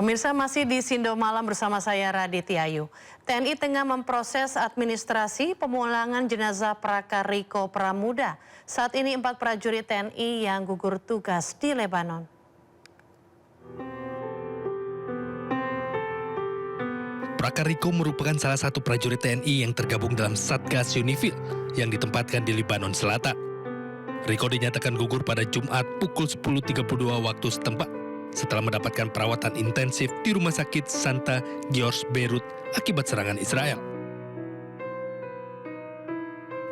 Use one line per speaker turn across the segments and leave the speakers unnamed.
Pemirsa masih di Sindo Malam bersama saya Raditya Ayu. TNI tengah memproses administrasi pemulangan jenazah Prakar Riko Pramuda. Saat ini 4 prajurit TNI yang gugur tugas di Lebanon.
Prakar Riko merupakan salah satu prajurit TNI yang tergabung dalam Satgas Unifil yang ditempatkan di Lebanon Selatan. Riko dinyatakan gugur pada Jumat pukul 10.32 waktu setempat setelah mendapatkan perawatan intensif di Rumah Sakit Santa George Beirut akibat serangan Israel.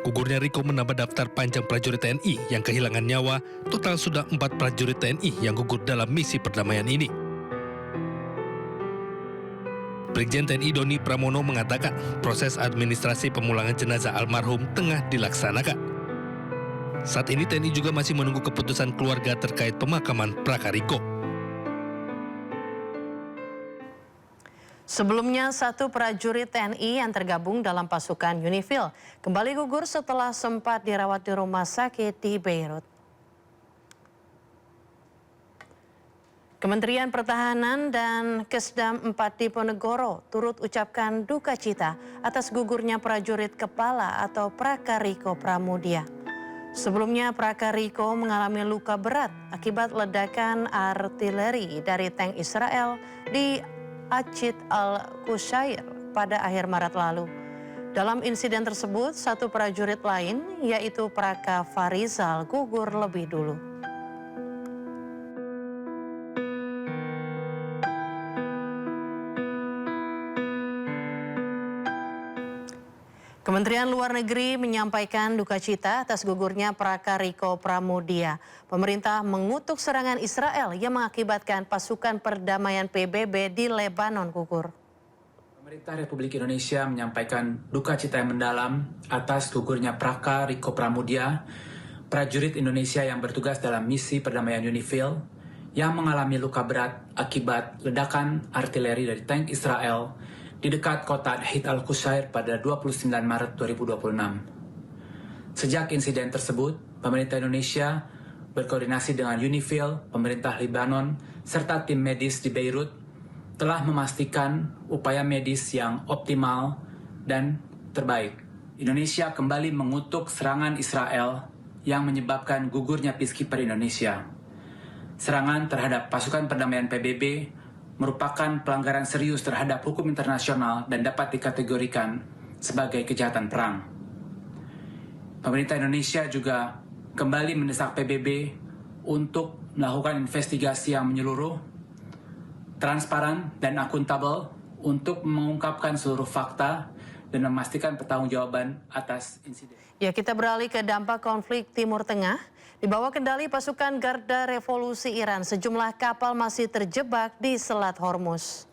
Gugurnya Riko menambah daftar panjang prajurit TNI yang kehilangan nyawa. Total sudah 4 prajurit TNI yang gugur dalam misi perdamaian ini. Brigjen TNI Doni Pramono mengatakan proses administrasi pemulangan jenazah almarhum tengah dilaksanakan. Saat ini TNI juga masih menunggu keputusan keluarga terkait pemakaman Prakar Riko.
Sebelumnya, 1 prajurit TNI yang tergabung dalam pasukan Unifil kembali gugur setelah sempat dirawat di rumah sakit di Beirut. Kementerian Pertahanan dan Kesdam 4 Diponegoro turut ucapkan duka cita atas gugurnya prajurit kepala atau Prakar Riko Pramudia. Sebelumnya Prakar Riko mengalami luka berat akibat ledakan artileri dari tank Israel di Achit al-Qushair pada akhir Maret lalu. Dalam insiden tersebut, 1 prajurit lain yaitu Praka Farizal gugur lebih dulu. Kementerian Luar Negeri menyampaikan duka cita atas gugurnya Prakar Riko Pramudia. Pemerintah mengutuk serangan Israel yang mengakibatkan pasukan perdamaian PBB di Lebanon gugur.
Pemerintah Republik Indonesia menyampaikan duka cita yang mendalam atas gugurnya Prakar Riko Pramudia, prajurit Indonesia yang bertugas dalam misi perdamaian Unifil, yang mengalami luka berat akibat ledakan artileri dari tank Israel di dekat kota Achit al-Qushair pada 29 Maret 2026. Sejak insiden tersebut, pemerintah Indonesia berkoordinasi dengan Unifil, pemerintah Lebanon, serta tim medis di Beirut telah memastikan upaya medis yang optimal dan terbaik. Indonesia kembali mengutuk serangan Israel yang menyebabkan gugurnya Peacekeeper Indonesia. Serangan terhadap pasukan perdamaian PBB merupakan pelanggaran serius terhadap hukum internasional dan dapat dikategorikan sebagai kejahatan perang. Pemerintah Indonesia juga kembali mendesak PBB untuk melakukan investigasi yang menyeluruh, transparan, dan akuntabel untuk mengungkapkan seluruh fakta dan memastikan pertanggungjawaban atas insiden.
Ya, kita beralih ke dampak konflik Timur Tengah. Di bawah kendali pasukan Garda Revolusi Iran, sejumlah kapal masih terjebak di Selat Hormuz.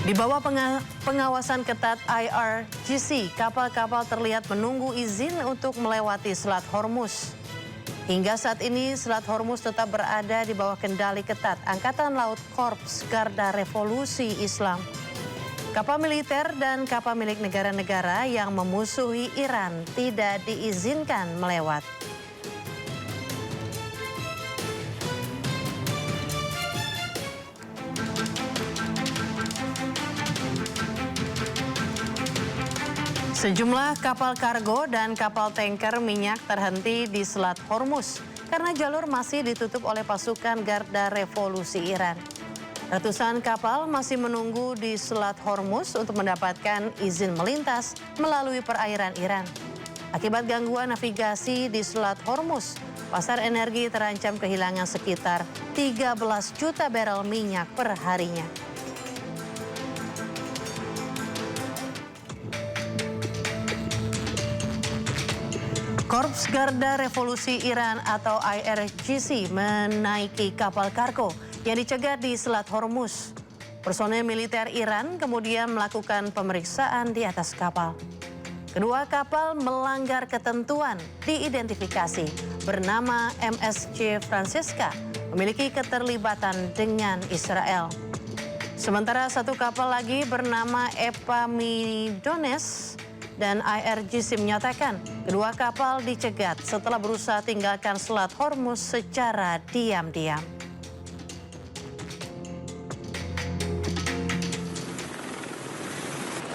Di bawah pengawasan ketat IRGC, kapal-kapal terlihat menunggu izin untuk melewati Selat Hormuz. Hingga saat ini, Selat Hormuz tetap berada di bawah kendali ketat Angkatan Laut Korps Garda Revolusi Islam. Kapal militer dan kapal milik negara-negara yang memusuhi Iran tidak diizinkan melewat. Sejumlah kapal kargo dan kapal tanker minyak terhenti di Selat Hormuz karena jalur masih ditutup oleh pasukan Garda Revolusi Iran. Ratusan kapal masih menunggu di Selat Hormuz untuk mendapatkan izin melintas melalui perairan Iran. Akibat gangguan navigasi di Selat Hormuz, pasar energi terancam kehilangan sekitar 13 juta barel minyak per harinya. Korps Garda Revolusi Iran atau IRGC menaiki kapal kargo yang dicegat di Selat Hormuz. Personel militer Iran kemudian melakukan pemeriksaan di atas kapal. Kedua kapal melanggar ketentuan diidentifikasi bernama MSC Francisca, memiliki keterlibatan dengan Israel. Sementara 1 kapal lagi bernama Epamidones dan IRGC menyatakan kedua kapal dicegat setelah berusaha tinggalkan Selat Hormuz secara diam-diam.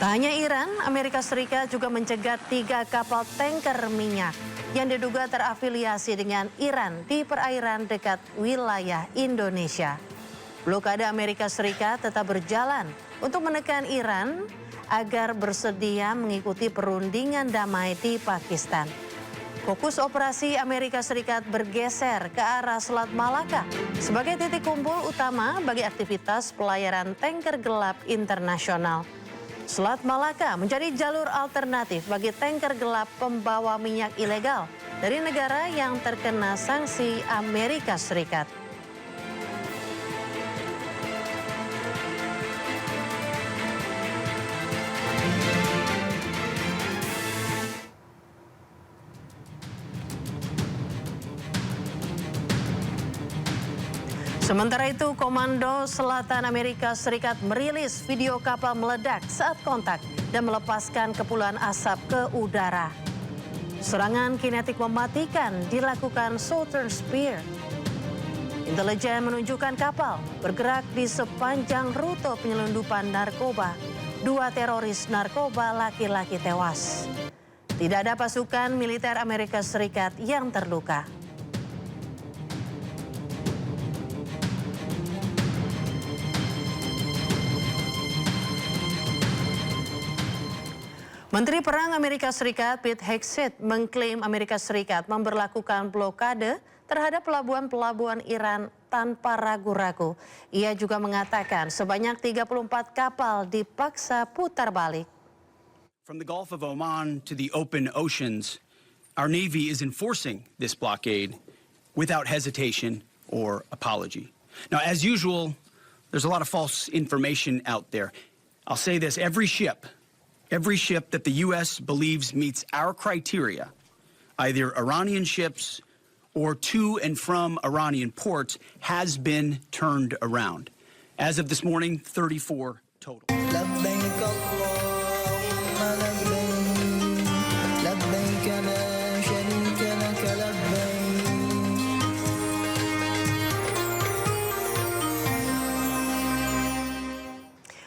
Tak hanya Iran, Amerika Serikat juga mencegat 3 kapal tanker minyak yang diduga terafiliasi dengan Iran di perairan dekat wilayah Indonesia. Blokade Amerika Serikat tetap berjalan untuk menekan Iran agar bersedia mengikuti perundingan damai di Pakistan. Fokus operasi Amerika Serikat bergeser ke arah Selat Malaka sebagai titik kumpul utama bagi aktivitas pelayaran tanker gelap internasional. Selat Malaka menjadi jalur alternatif bagi tanker gelap pembawa minyak ilegal dari negara yang terkena sanksi Amerika Serikat. Sementara itu, Komando Selatan Amerika Serikat merilis video kapal meledak saat kontak dan melepaskan kepulan asap ke udara. Serangan kinetik mematikan dilakukan Southern Spear. Intelijen menunjukkan kapal bergerak di sepanjang rute penyelundupan narkoba. 2 teroris narkoba laki-laki tewas. Tidak ada pasukan militer Amerika Serikat yang terluka. Menteri Perang Amerika Serikat Pete Hegseth mengklaim Amerika Serikat memberlakukan blokade terhadap pelabuhan-pelabuhan Iran tanpa ragu-ragu. Ia juga mengatakan sebanyak 34 kapal dipaksa putar balik.
From the Gulf of Oman to the open oceans, our Navy is enforcing this blockade without hesitation or apology. Now, as usual, there's a lot of false information out there. I'll say this, every ship that the U.S. believes meets our criteria, either Iranian ships or to and from Iranian ports, has been turned around. As of this morning, 34 total.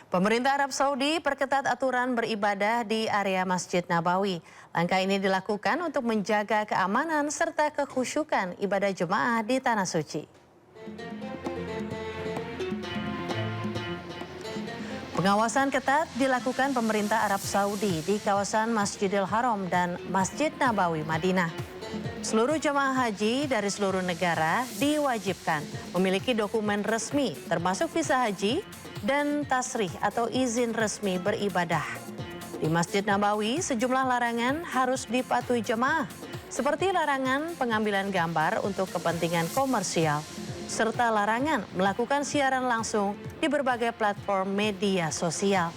Pemerintah Arab Saudi perketat aturan beribadah di area Masjid Nabawi. Langkah ini dilakukan untuk menjaga keamanan serta kekhusyukan ibadah jemaah di Tanah Suci. Pengawasan ketat dilakukan pemerintah Arab Saudi di kawasan Masjidil Haram dan Masjid Nabawi Madinah. Seluruh jemaah haji dari seluruh negara diwajibkan memiliki dokumen resmi termasuk visa haji dan tasrih atau izin resmi beribadah. Di Masjid Nabawi, sejumlah larangan harus dipatuhi jemaah, seperti larangan pengambilan gambar untuk kepentingan komersial, serta larangan melakukan siaran langsung di berbagai platform media sosial.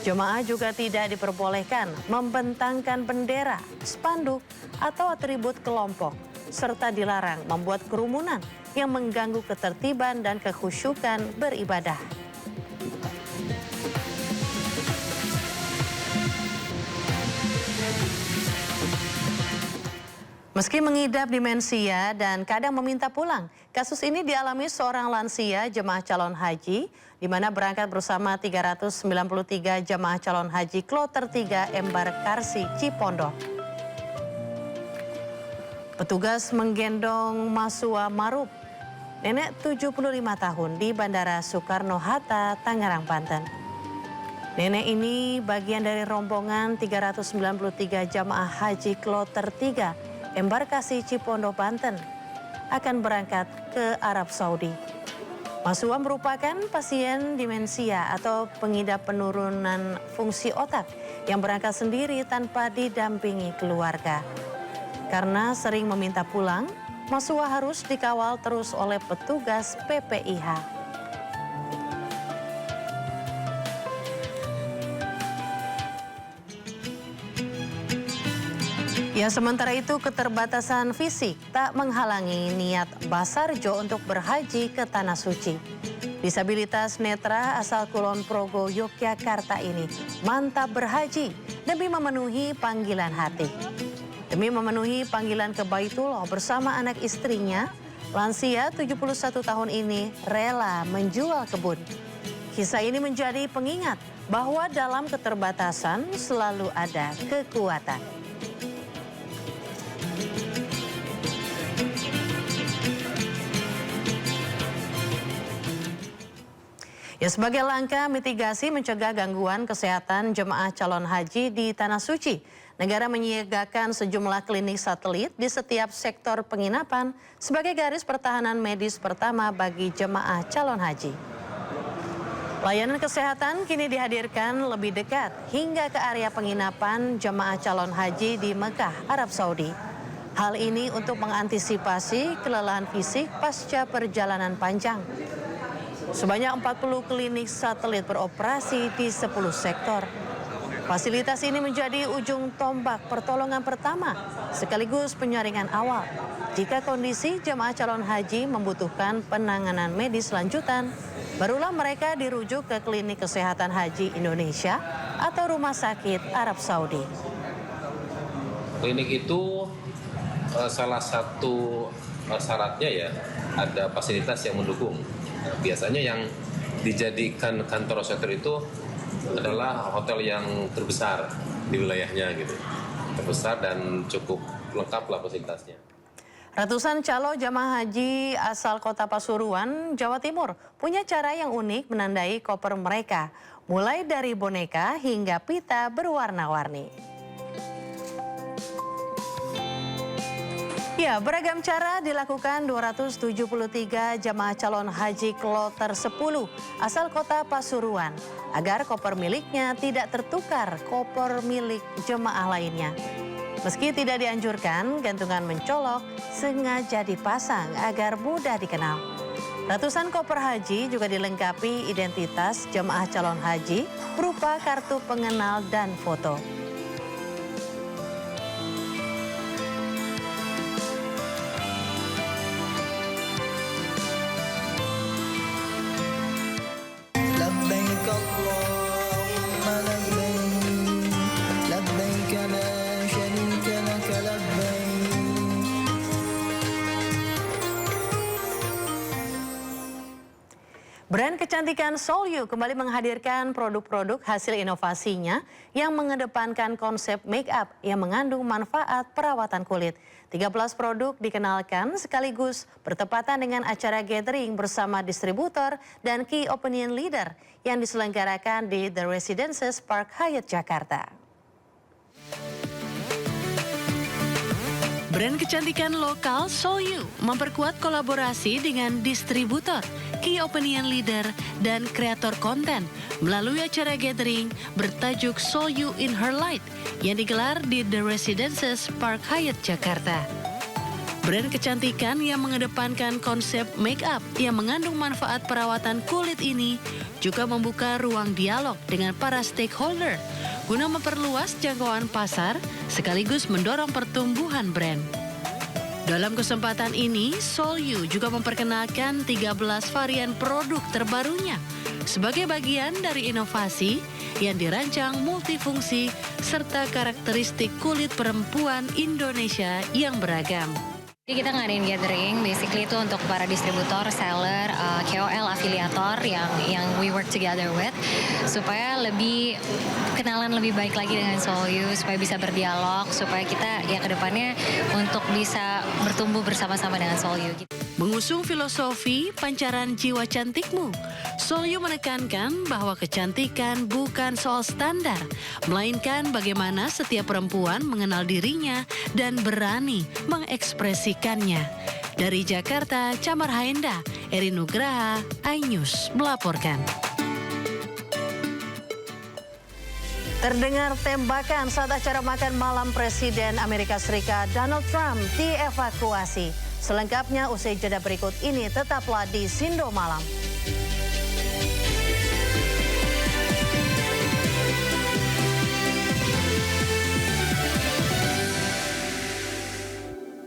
Jemaah juga tidak diperbolehkan membentangkan bendera, spanduk, atau atribut kelompok, serta dilarang membuat kerumunan yang mengganggu ketertiban dan kekhusyukan beribadah. Meski mengidap demensia dan kadang meminta pulang, kasus ini dialami seorang lansia jemaah calon haji di mana berangkat bersama 393 jemaah calon haji Kloter 3 Embarkasi Cipondo. Petugas menggendong Masua Maruf, nenek 75 tahun di Bandara Soekarno-Hatta, Tangerang, Banten. Nenek ini bagian dari rombongan 393 jemaah haji Kloter 3 Embarkasi Cipondo, Banten akan berangkat ke Arab Saudi. Masua merupakan pasien demensia atau pengidap penurunan fungsi otak yang berangkat sendiri tanpa didampingi keluarga. Karena sering meminta pulang, Masua harus dikawal terus oleh petugas PPIH. Ya, sementara itu keterbatasan fisik tak menghalangi niat Basarjo untuk berhaji ke Tanah Suci. disabilitas netra asal Kulon Progo, Yogyakarta ini mantap berhaji demi memenuhi panggilan hati. Demi memenuhi panggilan ke Baitullah bersama anak istrinya, lansia 71 tahun ini rela menjual kebun. Kisah ini menjadi pengingat bahwa dalam keterbatasan selalu ada kekuatan. Ya, sebagai langkah mitigasi mencegah gangguan kesehatan jemaah calon haji di Tanah Suci, negara menyiagakan sejumlah klinik satelit di setiap sektor penginapan sebagai garis pertahanan medis pertama bagi jemaah calon haji. Layanan kesehatan kini dihadirkan lebih dekat hingga ke area penginapan jemaah calon haji di Mekah, Arab Saudi. Hal ini untuk mengantisipasi kelelahan fisik pasca perjalanan panjang. Sebanyak 40 klinik satelit beroperasi di 10 sektor. Fasilitas ini menjadi ujung tombak pertolongan pertama sekaligus penyaringan awal jika kondisi jemaah calon haji membutuhkan penanganan medis lanjutan. Barulah mereka dirujuk ke klinik kesehatan haji Indonesia atau rumah sakit Arab Saudi.
Klinik itu salah satu syaratnya ya ada fasilitas yang mendukung. Biasanya yang dijadikan kantor sektor itu adalah hotel yang terbesar di wilayahnya gitu. Terbesar dan cukup lengkap lah fasilitasnya.
Ratusan calon jamaah haji asal kota Pasuruan, Jawa Timur punya cara yang unik menandai koper mereka. Mulai dari boneka hingga pita berwarna-warni. Ya, beragam cara dilakukan 273 jamaah calon haji kloter 10 asal kota Pasuruan agar koper miliknya tidak tertukar koper milik jemaah lainnya. Meski tidak dianjurkan, gantungan mencolok sengaja dipasang agar mudah dikenal. Ratusan koper haji juga dilengkapi identitas jemaah calon haji berupa kartu pengenal dan foto. Brand kecantikan Solyu kembali menghadirkan produk-produk hasil inovasinya yang mengedepankan konsep make up yang mengandung manfaat perawatan kulit. 13 produk dikenalkan sekaligus bertepatan dengan acara gathering bersama distributor dan key opinion leader yang diselenggarakan di The Residences Park Hyatt Jakarta. Brand kecantikan lokal Solyu memperkuat kolaborasi dengan distributor, key opinion leader, dan kreator konten melalui acara gathering bertajuk Solyu in Her Light yang digelar di The Residences Park Hyatt Jakarta. Brand kecantikan yang mengedepankan konsep make up yang mengandung manfaat perawatan kulit ini juga membuka ruang dialog dengan para stakeholder guna memperluas jangkauan pasar sekaligus mendorong pertumbuhan brand. Dalam kesempatan ini, Solyu juga memperkenalkan 13 varian produk terbarunya sebagai bagian dari inovasi yang dirancang multifungsi serta karakteristik kulit perempuan Indonesia yang beragam.
Jadi kita ngadain gathering, basically itu untuk para distributor, seller, KOL, afiliator yang we work together with, supaya lebih kenalan lebih baik lagi dengan Solyu, supaya bisa berdialog, supaya kita ya kedepannya untuk bisa bertumbuh bersama-sama dengan Solyu.
Mengusung filosofi pancaran jiwa cantikmu, Solyu menekankan bahwa kecantikan bukan soal standar, melainkan bagaimana setiap perempuan mengenal dirinya dan berani mengekspresikannya. Dari Jakarta, Camar Haenda, Erin Nugraha, iNews melaporkan. Terdengar tembakan saat acara makan malam Presiden Amerika Serikat Donald Trump dievakuasi. Selengkapnya usai jeda berikut ini, tetaplah di Sindo Malam.